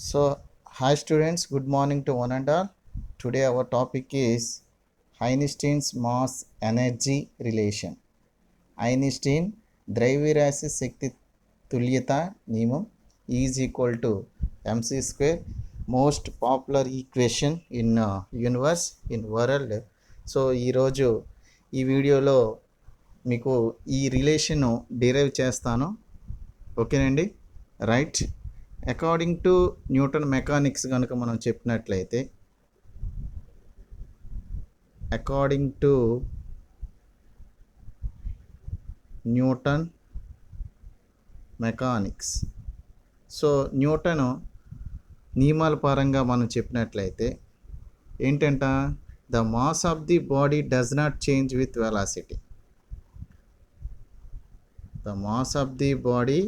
So, hi students, good morning to one and all. Today our topic is Einstein's mass energy relation. Einstein ద్రవ్యరాశి శక్తి తుల్యత నియమం is equal to MC square, most popular equation in universe in world. So ఈరోజు ఈ వీడియోలో మీకు ఈ relation derive చేస్తాను. ఓకేనండి, right. According to Newton mechanics కనుక మనం చెప్పినట్లయితే, according to Newton mechanics, so Newton నియమాల పరంగా మనం చెప్పినట్లయితే ఏంటంట, the mass of the body does not change with velocity. The mass of the body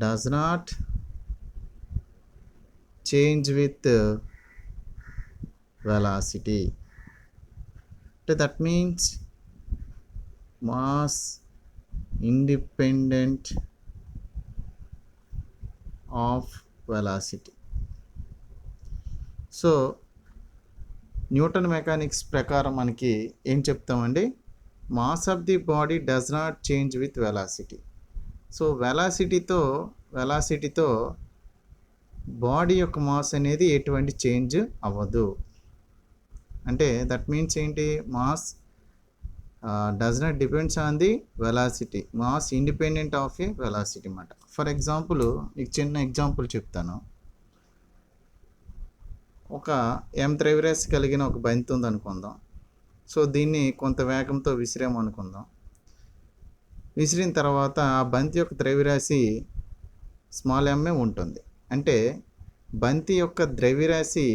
does not change with velocity. That means mass independent of velocity. So Newton mechanics ప్రకారం మనకి ఏం చెప్తామండి, mass of the body does not change with velocity. So వెలాసిటీతో body యొక్క mass అనేది ఎటువంటి change అవ్వదు. అంటే దట్ మీన్స్ ఏంటి, mass does not depends on the velocity, mass independent of a velocity అన్నమాట. ఫర్ ఎగ్జాంపుల్, మీకు చిన్న ఎగ్జాంపుల్ చెప్తాను. ఒక ద్రవ్యరాశి కలిగిన ఒక బంతి ఉంది అనుకుందాం. సో దీన్ని కొంత వేగంతో విసిరామనుకుందాం. విసిరిన తర్వాత ఆ బంతి యొక్క ద్రవ్యరాశి స్మాల్ ఎంఏ ఉంటుంది. అంటే బంతి యొక్క ద్రవ్యరాశి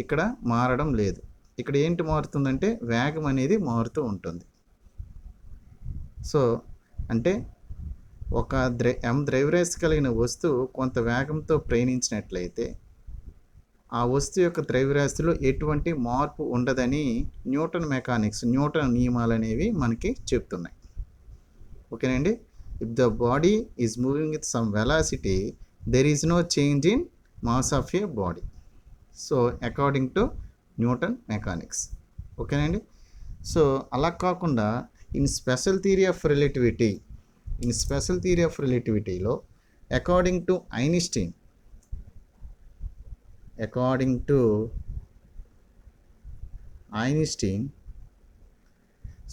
ఇక్కడ మారడం లేదు. ఇక్కడ ఏంటి మారుతుందంటే వేగం అనేది మారుతూ ఉంటుంది. సో అంటే ఒక ద్రవ్యరాశి కలిగిన వస్తువు కొంత వేగంతో ప్రయాణించినట్లయితే ఆ వస్తువు యొక్క ద్రవ్యరాశిలో ఎటువంటి మార్పు ఉండదని న్యూటన్ మెకానిక్స్, న్యూటన్ నియమాలు అనేవి మనకి చెప్తున్నాయి. ఓకేనండి. If the body is moving with some velocity, there is no change in mass of a body. So according to Newton mechanics. ఓకేనండి. సో అలా కాకుండా ఇన్ స్పెషల్ థియరీ ఆఫ్ రిలేటివిటీలో according to Einstein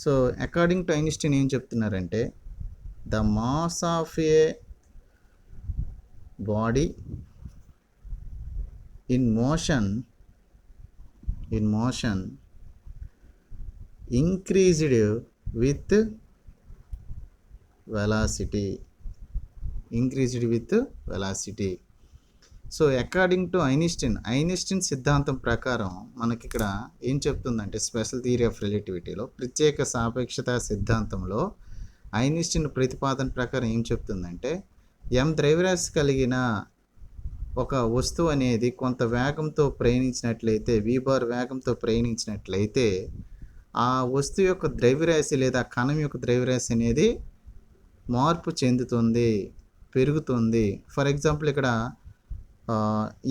so according to Einstein ఏం చెప్తున్నారంటే, the mass of a body in motion increased with velocity. So according to Einstein సిద్ధాంతం ప్రకారం మనకి ఇక్కడ ఏం చెప్తుందంటే, స్పెషల్ థియరీ ఆఫ్ రిలేటివిటీలో ప్రత్యేక సాపేక్షత సిద్ధాంతంలో ఐన్స్టీన్ ప్రతిపాదన ప్రకారం ఏం చెప్తుందంటే, ద్రవ్యరాశి కలిగిన ఒక వస్తువు అనేది కొంత వేగంతో ప్రయాణించినట్లయితే, v⁴ వేగంతో ప్రయాణించినట్లయితే ఆ వస్తువు యొక్క ద్రవ్యరాశి లేదా కణం యొక్క ద్రవ్యరాశి అనేది మార్పు చెందుతుంది, పెరుగుతుంది. ఫర్ ఎగ్జాంపుల్ ఇక్కడ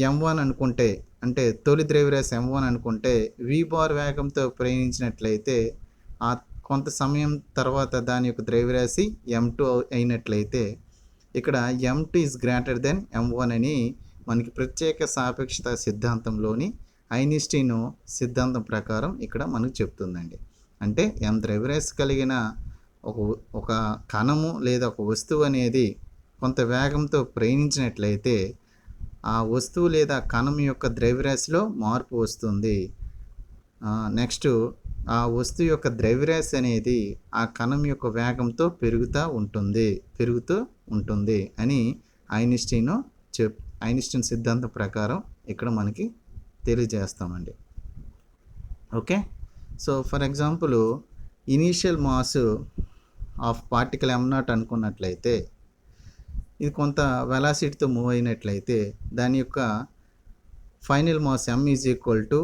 m1 అనుకుంటే, అంటే తొలి ద్రవ్యరాశి m1 అనుకుంటే v⁴ వేగంతో ప్రయాణించినట్లయితే ఆ కొంత సమయం తర్వాత దాని యొక్క ద్రవ్యరాశి m2 అయినట్లయితే ఇక్కడ m2 is greater than m1 అని మనకి ప్రత్యేక సాపేక్షత సిద్ధాంతంలోని ఐన్స్టీన్ సిద్ధాంతం ప్రకారం ఇక్కడ మనకు చెప్తుందండి. అంటే ద్రవ్యరాశి కలిగిన ఒక కణము లేదా ఒక వస్తువు అనేది కొంత వేగంతో ప్రయాణించినట్లయితే ఆ వస్తువు లేదా కణం యొక్క ద్రవ్యరాశిలో మార్పు వస్తుంది. నెక్స్ట్ ఆ వస్తువు యొక్క ద్రవ్యరాశి అనేది ఆ కణం యొక్క వేగంతో పెరుగుతూ ఉంటుంది అని ఐన్స్టీన్ సిద్ధాంతం ప్రకారం ఇక్కడ మనకి తెలియజేస్తామండి. Okay. So for example, initial mass of particle m0 అనుకున్నట్లయితే, ఇది కొంత వెలాసిటీతో మూవ్ అయినట్లయితే దాని యొక్క final mass m is equal to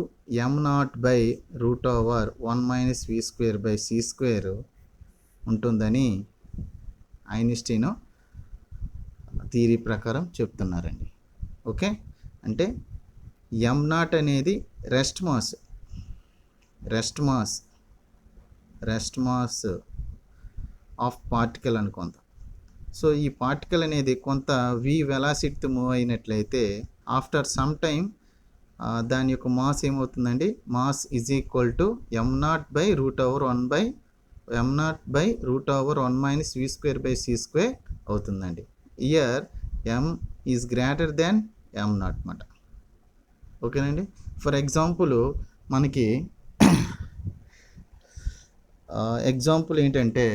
m0/√1 - v²/c² ఉంటుందని ఐన్స్టీన్ థియరీ ప్రకారం చెప్తున్నారండి. ఓకే, అంటే m0 అనేది రెస్ట్ మాస్ ఆఫ్ పార్టికల్ అనుకుందాం. సో ఈ పార్టికల్ అనేది కొంత v వెలాసిటీతో మూవ్ అయినట్లయితే ఆఫ్టర్ సమ్ టైమ్ దాని యొక్క మాస్ ఏమవుతుందండి, mass is equal to m0/√1 minus v²/c² అవుతుందండి. Year m is greater than m0 అన్నమాట. ఓకేనండి. ఫర్ ఎగ్జాంపుల్ మనకి ఎగ్జాంపుల్ ఏంటంటే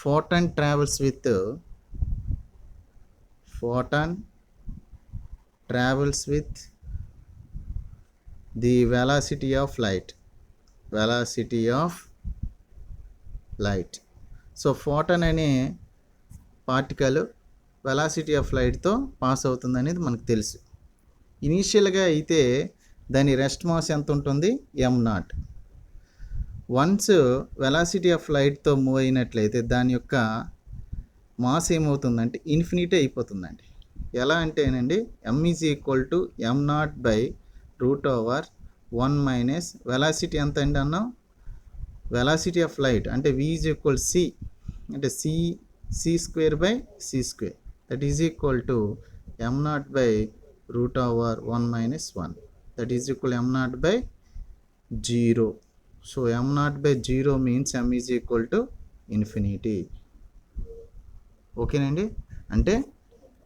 photon travels with the velocity of light. So photon అనే పార్టికల్ వెలాసిటీ ఆఫ్ లైట్తో పాస్ అవుతుంది అనేది మనకు తెలుసు. ఇనీషియల్గా అయితే దాని రెస్ట్ మాస్ ఎంత ఉంటుంది, m0. వన్స్ వెలాసిటీ ఆఫ్ లైట్తో మూవ్ అయినట్లయితే దాని యొక్క మాస్ ఏమవుతుందంటే ఇన్ఫినిటీ అయిపోతుందండి. ఎలా అంటేనండి, m is equal to m0/√1 minus velocity ఎంత అండి అన్నాం, వెలాసిటీ ఆఫ్ లైట్ అంటే v ఈజ్ ఈక్వల్ c అంటే c²/c², that is equal to m0/√1 minus 1, that is equal m0/0. So m0/0 means m is equal to infinity. ఓకేనండి. అంటే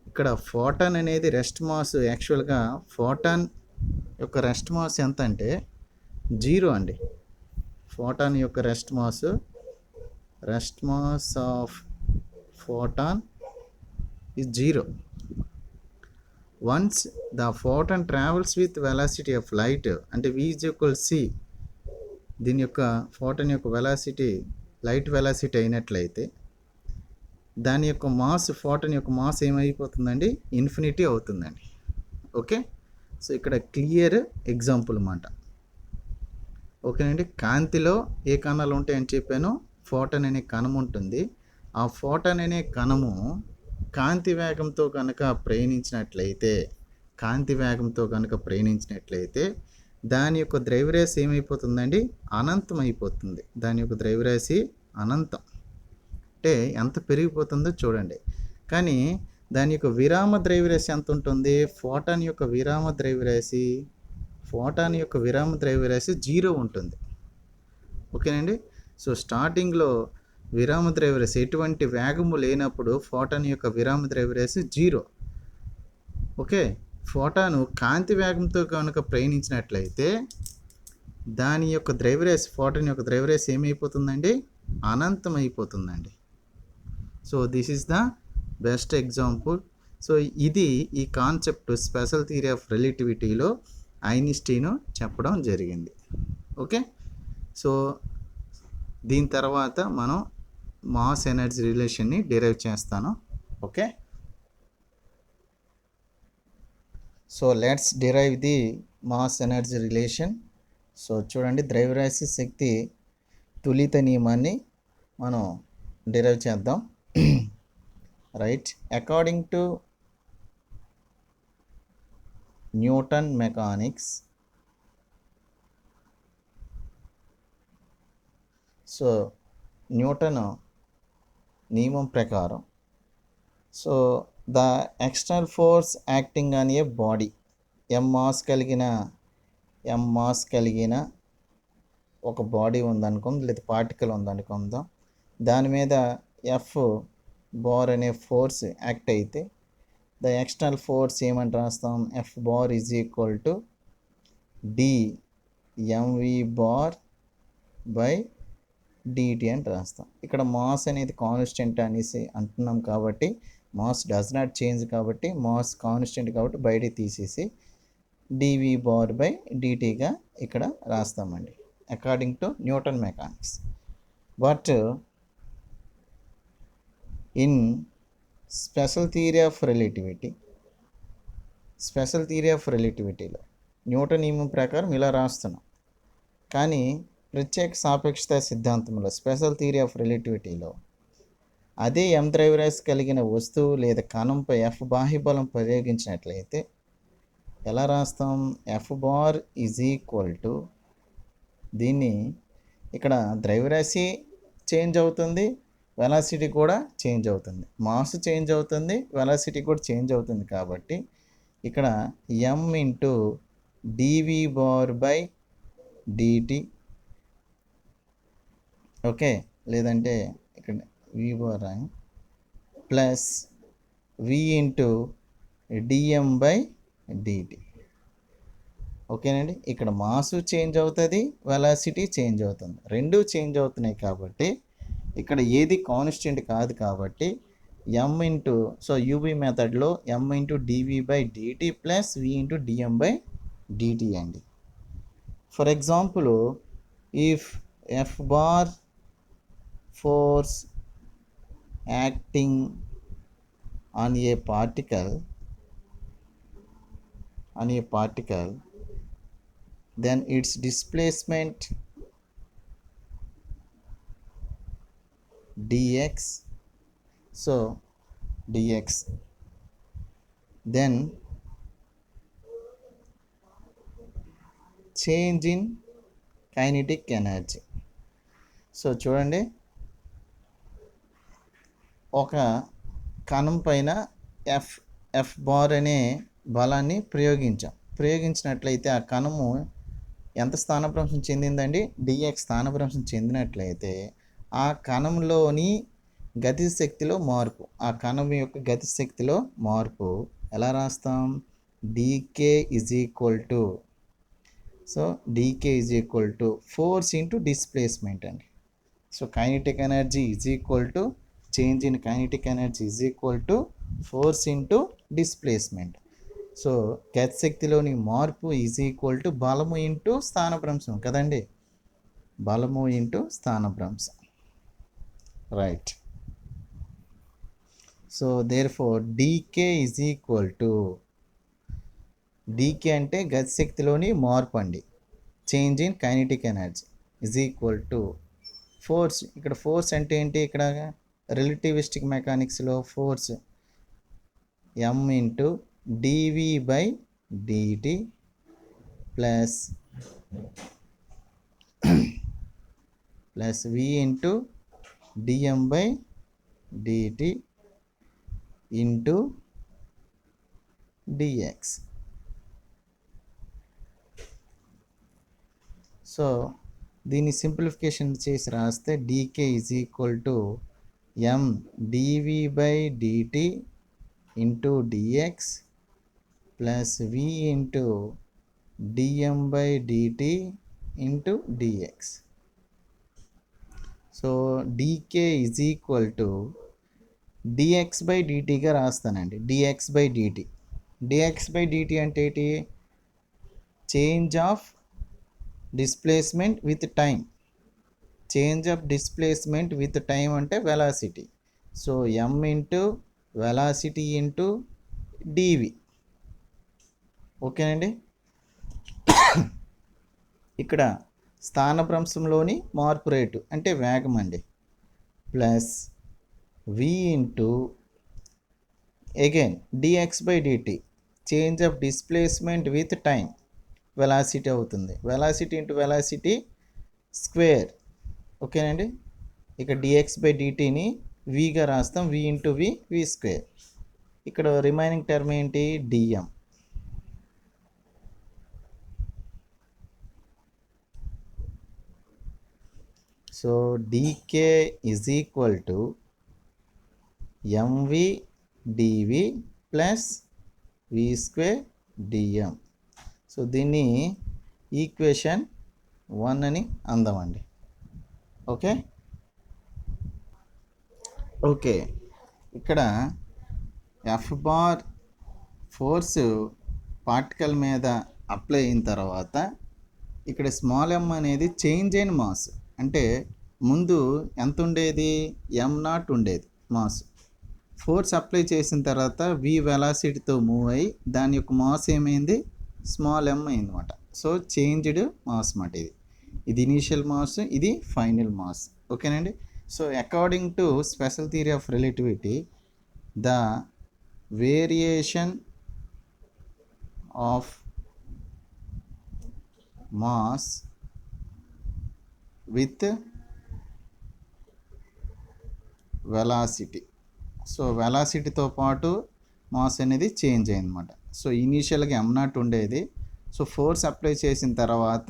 ఇక్కడ photon అనేది rest mass, యాక్చువల్గా ఫోటాన్ యొక్క రెస్ట్ మాస్ ఎంత అంటే 0 అండి. ఫోటాన్ యొక్క rest mass of photon is 0. Once the photon travels with velocity of light అంటే v is equal c, దీని యొక్క ఫోటాన్ యొక్క వెలాసిటీ లైట్ వెలాసిటీ అయినట్లయితే దాని యొక్క మాస్, ఫోటాన్ యొక్క మాస్ ఏమైపోతుందండి, ఇన్ఫినిటీ అవుతుందండి. ఓకే, సో ఇక్కడ క్లియర్ ఎగ్జాంపుల్ అన్నమాట. ఓకేనండి. కాంతిలో ఏ కణాలు ఉంటాయని చెప్పాను, ఫోటాన్ అనే కణం ఉంటుంది. ఆ ఫోటాన్ అనే కణము కాంతి వేగంతో కనుక ప్రయాణించినట్లయితే దాని యొక్క ద్రవ్యరాశి ఏమైపోతుందండి, అనంతం అయిపోతుంది. దాని యొక్క ద్రవ్యరాశి అనంతం అంటే ఎంత పెరిగిపోతుందో చూడండి. కానీ దాని యొక్క విరామ ద్రవ్యరాశి ఎంత ఉంటుంది, ఫోటాన్ యొక్క విరామ ద్రవ్యరాశి 0 ఉంటుంది. ఓకేనండి. సో స్టార్టింగ్లో విరామ ద్రవ్యరాశి ఎటువంటి వేగము లేనప్పుడు ఫోటాన్ యొక్క విరామ ద్రవ్యరాశి 0. ఓకే, ఫోటాను కాంతి వేగంతో కనుక ప్రయాణించినట్లయితే దాని యొక్క ద్రవ్యరాశి, ఫోటాన్ యొక్క ద్రవ్యరాశి ఏమైపోతుందండి, అనంతం అయిపోతుందండి. So this is the best example. So ఇది ఈ కాన్సెప్ట్ స్పెషల్ థియరీ ఆఫ్ రిలేటివిటీలో ఐన్స్టీన్ చెప్పడం జరిగింది. ఓకే, సో దీని తర్వాత మనం మాస్ ఎనర్జీ రిలేషన్ని డిరైవ్ చేస్తాను. Okay, so let's derive the mass energy relation. So చూడండి, ద్రవ్యరాశి శక్తి తులిత నియమాన్ని మనం డిరైవ్ చేద్దాం. Right, according to Newton mechanics, so Newton నియమం ప్రకారం, so the external force acting on a body, m mass కలిగిన ఒక బాడీ ఉందనుకుందాం, లేదా పార్టికల్ ఉందనుకుందాం. దాని మీద F బార్ అనే ఫోర్స్ యాక్ట్ అయితే ద ఎక్స్టర్నల్ ఫోర్స్ ఏమని రాస్తాం, F bar is equal to dmv bar by dt అని రాస్తాం. ఇక్కడ మాస్ అనేది కాన్స్టెంట్ అనేసి అంటున్నాం కాబట్టి, మాస్ డస్ నాట్ చేంజ్ కాబట్టి, మాస్ కాన్స్టెంట్ కాబట్టి బయట తీసేసి dv బార్ బై dtగా ఇక్కడ రాస్తామండి, according to Newton mechanics. But in special theory of రిలేటివిటీలో న్యూటన్ నియమం ప్రకారం ఇలా రాస్తున్నాం. కానీ ప్రత్యేక సాపేక్షత సిద్ధాంతంలో, స్పెషల్ థియరీ ఆఫ్ రిలేటివిటీలో అదే m ద్రవ్యరాశి కలిగిన వస్తువు లేదా కణంపై F బాహ్యబలం ప్రయోగించినట్లయితే ఎలా రాస్తాం? F bar is equal to, దీన్ని ఇక్కడ ద్రవ్యరాశి చేంజ్ అవుతుంది, వెలాసిటీ కూడా చేంజ్ అవుతుంది, మాస్ చేంజ్ అవుతుంది, వెలాసిటీ కూడా చేంజ్ అవుతుంది. కాబట్టి ఇక్కడ m into dv bar by dt, okay, లేదంటే ఇక్కడ v bar plus v into dm by dt. ఓకేనండి. ఇక్కడ మాసు చేంజ్ అవుతుంది, వెలాసిటీ చేంజ్ అవుతుంది, రెండూ చేంజ్ అవుతున్నాయి. కాబట్టి ఇక్కడ ఏది కాన్స్టెంట్ కాదు. కాబట్టి m ఇంటూ, సో యూబీ మెథడ్లో m into dv by dt plus v into dm by dt అండి. For example, if F bar force acting on A particle then its displacement dx, so dx, then change in kinetic energy. So చూడండి, ఒక కణం పైన F bar అనే బలాన్ని ప్రయోగించినట్లయితే ఆ కణము ఎంత స్థానభ్రంశం చెందిందండి? dx స్థానభ్రంశం చెందినట్లయితే ఆ కణంలోని గతిశక్తిలో మార్పు, ఆ కణం యొక్క గతిశక్తిలో మార్పు ఎలా రాస్తాం? dk is equal to, so dk is equal to force into displacement అండి. So kinetic energy is equal to, change in kinetic energy is equal to force into displacement. So గతిశక్తిలోని మార్పు ఈజ్ ఈక్వల్ టు బలము into స్థానభ్రంశం కదండి, బలము into స్థానభ్రంశం, right. So therefore dk is equal to, dk అంటే గతిశక్తిలోని మార్పు అండి, change in kinetic energy is equal to force. ఇక్కడ ఫోర్స్ అంటే ఏంటి? ఇక్కడ రిలేటివిస్టిక్ మెకానిక్స్లో force m into dv by dt plus v into dm by dt into dx. So దీన్ని సింప్లిఫికేషన్ చేసి రాస్తే dk is equal to m dv by dt into dx plus v into dm by dt into dx. So dk is equal to dx by dtగా రాస్తానండి, dx by dt. dx by dt అంటే ఏంటి? Change of displacement with time, change of displacement with time అంటే velocity. So m into velocity into dv, ఓకేనండి. ఇక్కడ స్థానభ్రంశంలోని మార్పు rate అంటే వేగం అండి, plus v into again dx by dt, change of displacement with time, velocity అవుతుంది, velocity into velocity square, ఓకేనండి. ఇక dx బై dtని vగా రాస్తాం, v ఇంటూ v స్క్వేర్. ఇక్కడ రిమైనింగ్ టర్మ్ ఏంటి? dm. So dk is equal to mv dv plus v square dm. So దీన్ని equation 1 అని అందామండి, okay. ఇక్కడ F bar force particle మీద apply అయిన తర్వాత ఇక్కడ స్మాల్ m అనేది చేంజ్ అయిన మాస్, అంటే ముందు ఎంత ఉండేది? m0 ఉండేది మాస్. ఫోర్స్ అప్లై చేసిన తర్వాత v వెలాసిటీతో మూవ్ అయ్యి దాని యొక్క మాస్ ఏమైంది? స్మాల్ m అయింది అనమాట. సో చేంజ్డ్ మాస్ అన్నమాట. ఇది ఇనీషియల్ మాస్, ఇది ఫైనల్ మాస్, ఓకేనండి. So according to special theory of relativity, the variation of mass with velocity, so వెలాసిటీతో పాటు మాస్ అనేది చేంజ్ అయిందన్నమాట. సో ఇనీషియల్గా m0 ఉండేది, సో ఫోర్స్ అప్లై చేసిన తర్వాత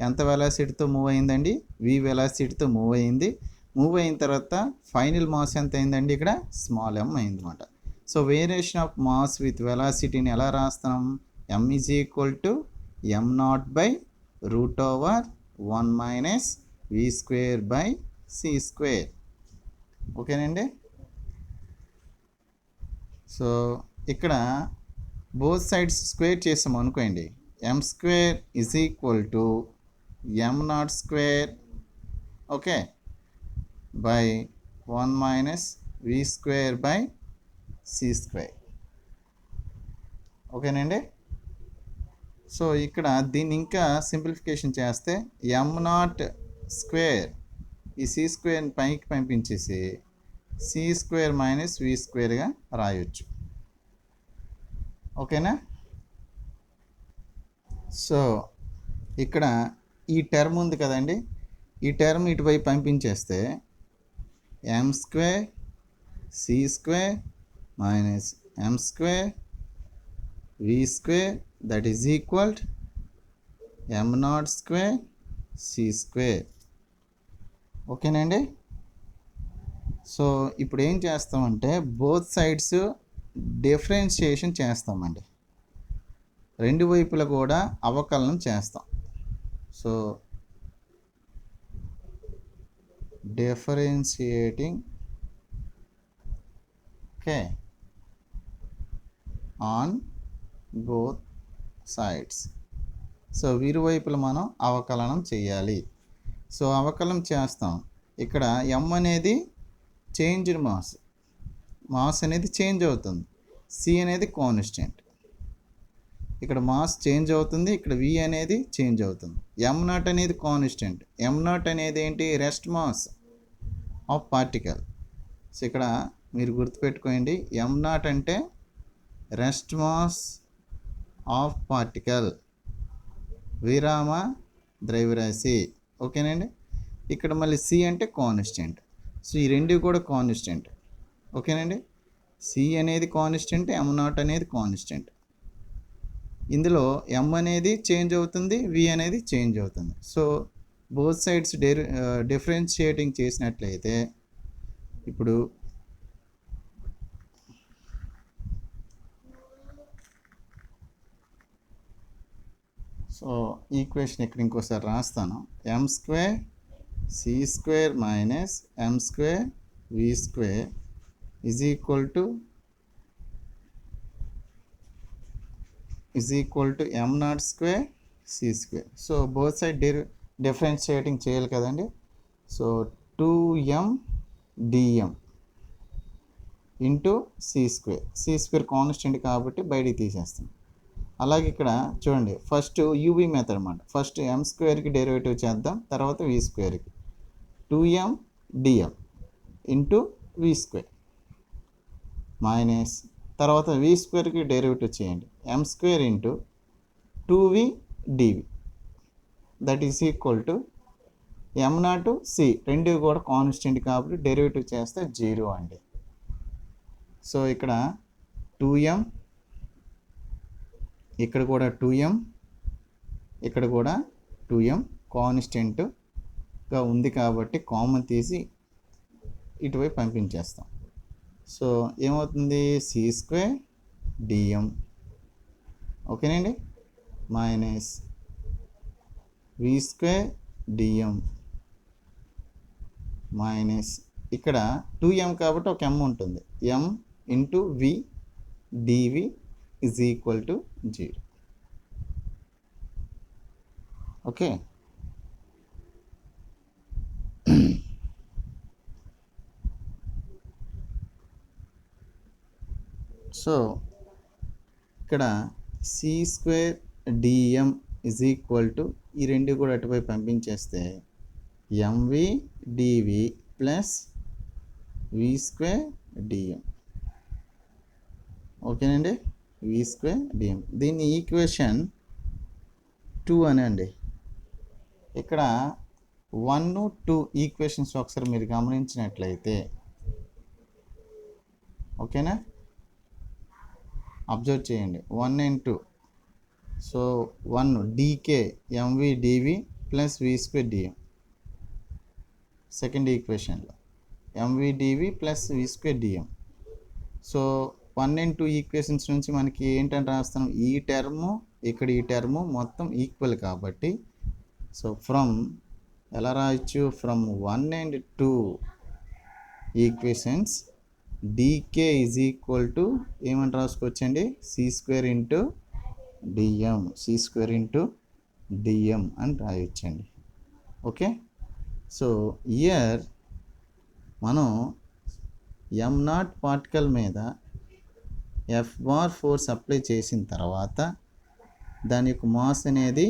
ఎంత వెలాసిటీతో మూవ్ అయిందండి, v వెలాసిటీతో మూవ్ అయింది. మూవ్ అయిన తర్వాత ఫైనల్ మాస్ ఎంత అయిందండి, ఇక్కడ స్మాల్ m అయిందన్నమాట. So variation of mass with వెలాసిటీని ఎలా రాస్తాం, m is equal to m0/√1 - v²/c². ఓకేనండి. సో ఇక్కడ బోత్ సైడ్స్ స్క్వేర్ చేసాం అనుకోండి, m² is equal to m0², okay, by 1 - v²/c². ఓకేనండి. సో ఇక్కడ దీన్ని ఇంకా సింప్లిఫికేషన్ చేస్తే m0² ఈ c² పైకి పంపించేసి c² - v²గా రాయొచ్చు. ఓకేనా. సో ఇక్కడ ఈ టర్మ్ ఉంది కదండి, ఈ టర్మ్ ఇటువైపు పంపించేస్తే m² c² - m² v² that is equal m0² c². ఓకేనండి. సో ఇప్పుడు ఏం చేస్తామంటే బోత్ సైడ్స్ డిఫరెన్షియేషన్ చేస్తామండి, రెండు వైపులా కూడా అవకలనం చేస్తాం. So differentiating, okay, on both sides. So ఇరువైపులా మనం అవకలనం చేయాలి. సో అవకలనం చేస్తాం. ఇక్కడ m అనేది చేంజ్డ్ మాస్ అనేది చేంజ్ అవుతుంది, c అనేది కాన్స్టెంట్. ఇక్కడ మాస్ చేంజ్ అవుతుంది, ఇక్కడ v అనేది చేంజ్ అవుతుంది. m0 అనేది కాన్స్టెంట్, m0 అనేది ఏంటి, rest mass of particle. So ఇక్కడ మీరు గుర్తుపెట్టుకోండి, m0 అంటే రెస్ట్ మాస్ ఆఫ్ పార్టికల్, విరామ ద్రవ్యరాశి. ఓకేనండి. ఇక్కడ మళ్ళీ c అంటే కాన్స్టెంట్. సో ఈ రెండు కూడా కాన్స్టెంట్. ఓకేనండి. c అనేది కాన్స్టెంట్, m0 అనేది కాన్స్టెంట్. ఇందులో m అనేది చేంజ్ అవుతుంది, v అనేది చేంజ్ అవుతుంది. సో బోత్ సైడ్స్ డిఫరెన్షియేటింగ్ చేసినట్లయితే ఇప్పుడు సో ఈక్వేషన్ ఇక్కడ ఇంకోసారి రాస్తాను, m² c² - m² v² is equal to m0² c². So both side differentiating చేయాలి కదండి. So 2m dm into c² constant కాబట్టి బయటికి తీసేస్తాం. అలాగే ఇక్కడ చూడండి, ఫస్ట్ యూవీ మెథడ్ అన్నమాట. ఫస్ట్ m²కి డెరివేటివ్ చేద్దాం, తర్వాత v²కి. 2m dm into v² minus తర్వాత v²కి డెరివేటివ్ చేయండి, m² into 2v dv that is equal to m0 c, రెండు కూడా కాన్స్టెంట్ కాబట్టి డెరివేటివ్ చేస్తే 0 అండి. సో ఇక్కడ 2m, ఇక్కడ కూడా 2m, ఇక్కడ కూడా 2m కాన్స్టెంట్గా ఉంది కాబట్టి కామన్ తీసి ఇటువైపు పంపించేస్తాం. సో ఏమవుతుంది, c² dm, ఓకేనండి, మైనస్ v² dm మైనస్ ఇక్కడ 2m కాబట్టి ఒక m ఉంటుంది, m into v dv is equal to 0. Okay. So ఇక్కడ c² dm is equal to ఈ రెండు కూడా అటువైపు పంపించేస్తే mv dv plus v square DM. ఓకేనండి, వి స్క్వేర్ డిఎం. దీన్ని ఈక్వేషన్ 2 అనండి. ఇక్కడ 1, 2 ఈక్వేషన్స్ ఒకసారి మీరు గమనించినట్లయితే, ఓకేనా, అబ్జర్వ్ చేయండి. 1 and 2. So 1 dk mv dv plus v square dm. Second ఈక్వేషన్లో mv dv plus v square dm. So 1 and 2 equations నుంచి మనకి ఏంటంటే రాస్తాం, ఈ టర్ము ఇక్కడ ఈ టర్ము మొత్తం ఈక్వల్ కాబట్టి, సో ఫ్రమ్ ఎలా రాయొచ్చు, from 1 and 2 equations dk is equal to ఏమని రాసుకోవచ్చండి, c square into dm, c square into dm అని రాయొచ్చండి. ఓకే, సో ఇయర్ మనం m0 పార్టికల్ మీద F బార్ ఫోర్స్ అప్లై చేసిన తర్వాత దాని యొక్క మాస్ అనేది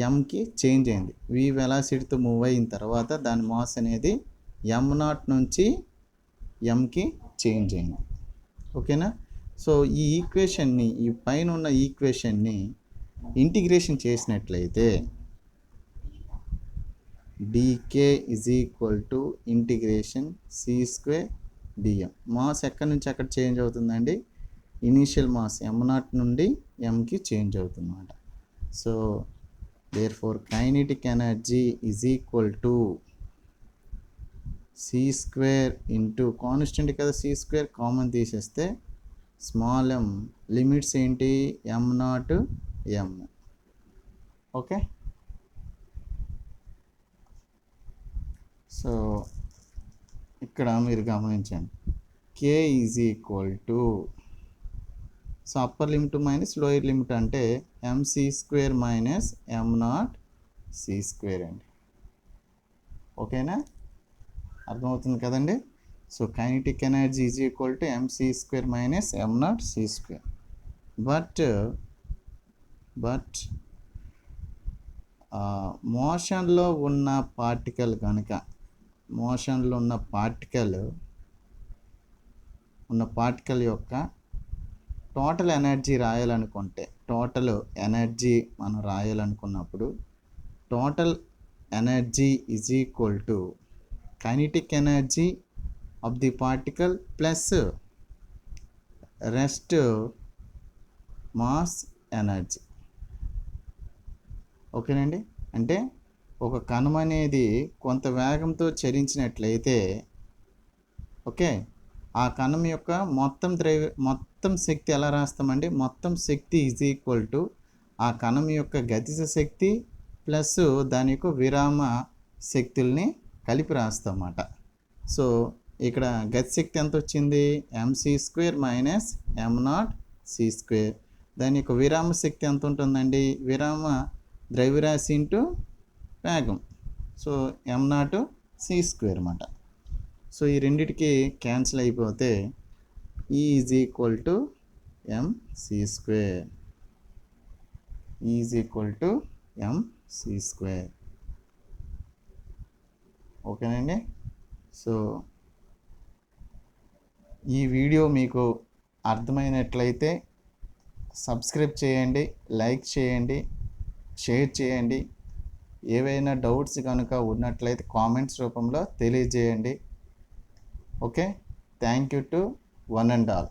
ఎంకి చేంజ్ అయింది. v వెలాసిటీతో మూవ్ అయిన తర్వాత దాని మాస్ అనేది m0 నుంచి ఎంకి చేంజ్ అయింది. ఓకేనా, సో ఈ ఈక్వేషన్ని, ఈ పైన ఉన్న ఈక్వేషన్ని ఇంటిగ్రేషన్ చేసినట్లయితే dk is equal to integration c square d m. Mass ఎక్కడి నుంచి ఎక్కడ చేంజ్ అవుతుందండి, ఇనీషియల్ మాస్ m0 నుండి ఎంకి చేంజ్ అవుతుందన్నమాట. So therefore kinetic energy is equal to c square into, constant కదా సి స్క్వేర్, కామన్ తీసేస్తే స్మాల్ m, లిమిట్స్ ఏంటి m0 m. ఓకే, సో ఇక్కడ మీరు గమనించండి, k is equal to, so upper limit minus lower limit అంటే mc square minus m0 c square అండి. ఓకేనా, అర్థమవుతుంది కదండి. So kinetic energy is equal to mc square minus m0 c square. But మోషన్లో ఉన్న పార్టికల్ కనుక, మోషన్లో ఉన్న పార్టికల్ యొక్క టోటల్ ఎనర్జీ రాయాలనుకుంటే, టోటల్ ఎనర్జీ మనం రాయాలనుకున్నప్పుడు total energy is equal to kinetic energy of the particle plus rest mass energy. ఓకేనండి, అంటే ఒక కణం అనేది కొంత వేగంతో చలించినట్లయితే, ఓకే, ఆ కణం యొక్క మొత్తం శక్తి ఎలా రాస్తామండి, మొత్తం శక్తి ఈజ్ ఈక్వల్ టు ఆ కణం యొక్క గతిజ శక్తి ప్లస్ దాని యొక్క విరామ శక్తుల్ని కలిపి రాస్తామన్నమాట. సో ఇక్కడ గతిశక్తి ఎంత వచ్చింది, mc square minus m0 c square. దాని యొక్క విరామ శక్తి ఎంత ఉంటుందండి, విరామ ద్రవ్యరాశి ఇంటూ వేగం, సో m0 c స్క్వేర్ అన్నమాట. సో ఈ రెండిటికి క్యాన్సిల్ అయిపోతే E is equal to mc square, E is equal to mc square. ఓకేనండి, సో ఈ వీడియో మీకు అర్థమైనట్లయితే సబ్స్క్రైబ్ చేయండి, లైక్ చేయండి, షేర్ చేయండి. ఏవైనా డౌట్స్ కనుక ఉన్నట్లయితే కామెంట్స్ రూపంలో తెలియజేయండి. Okay, thank you to one and all.